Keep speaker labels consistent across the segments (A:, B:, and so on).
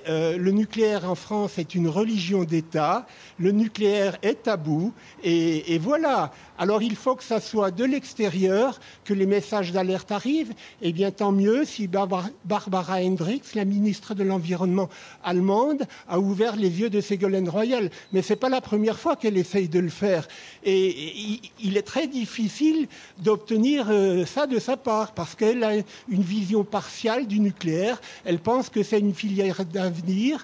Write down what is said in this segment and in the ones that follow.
A: le nucléaire en France est une religion d'État, le nucléaire est tabou, et voilà. Alors il faut que ça soit de l'extérieur, que les messages d'alerte arrivent, et bien tant mieux si Barbara Hendricks, la ministre de l'Environnement allemande, a ouvert les yeux de Ségolène Royal. Mais ce n'est pas la première fois qu'elle essaye de le faire. Et il est très difficile d'obtenir ça de sa part, parce qu'elle a une vision partiale du nucléaire. Elle pense que c'est une filière d'avenir,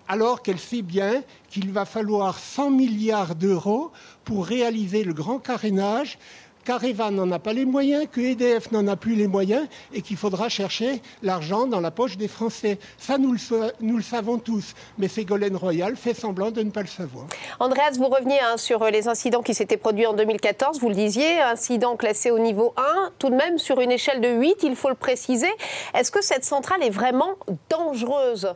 A: alors qu'elle sait bien qu'il va falloir 100 milliards d'euros pour réaliser le grand carénage, qu'Areva n'en a pas les moyens, que EDF n'en a plus les moyens et qu'il faudra chercher l'argent dans la poche des Français. Ça, nous le savons tous, mais Ségolène Royal fait semblant de ne pas le savoir.
B: Andreas, vous reveniez sur les incidents qui s'étaient produits en 2014, vous le disiez, incident classé au niveau 1, tout de même sur une échelle de 8, il faut le préciser. Est-ce que cette centrale est vraiment dangereuse ?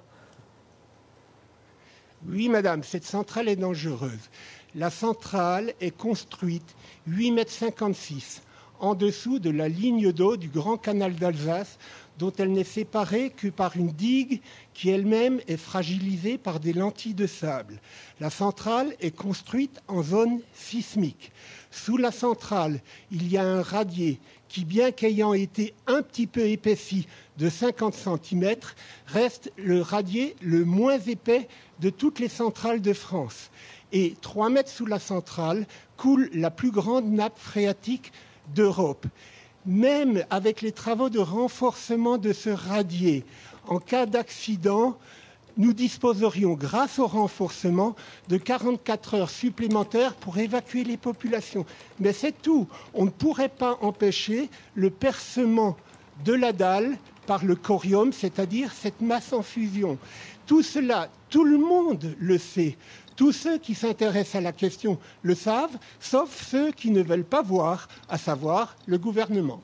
A: Oui, madame, cette centrale est dangereuse. La centrale est construite 8,56 m en dessous de la ligne d'eau du Grand Canal d'Alsace, dont elle n'est séparée que par une digue qui elle-même est fragilisée par des lentilles de sable. La centrale est construite en zone sismique. Sous la centrale, il y a un radier qui, bien qu'ayant été un petit peu épaissi de 50 cm, reste le radier le moins épais de toutes les centrales de France. Et 3 mètres sous la centrale coule la plus grande nappe phréatique d'Europe. Même avec les travaux de renforcement de ce radier, en cas d'accident, nous disposerions, grâce au renforcement, de 44 heures supplémentaires pour évacuer les populations. Mais c'est tout. On ne pourrait pas empêcher le percement de la dalle par le corium, c'est-à-dire cette masse en fusion. Tout cela, tout le monde le sait. Tous ceux qui s'intéressent à la question le savent, sauf ceux qui ne veulent pas voir, à savoir le gouvernement.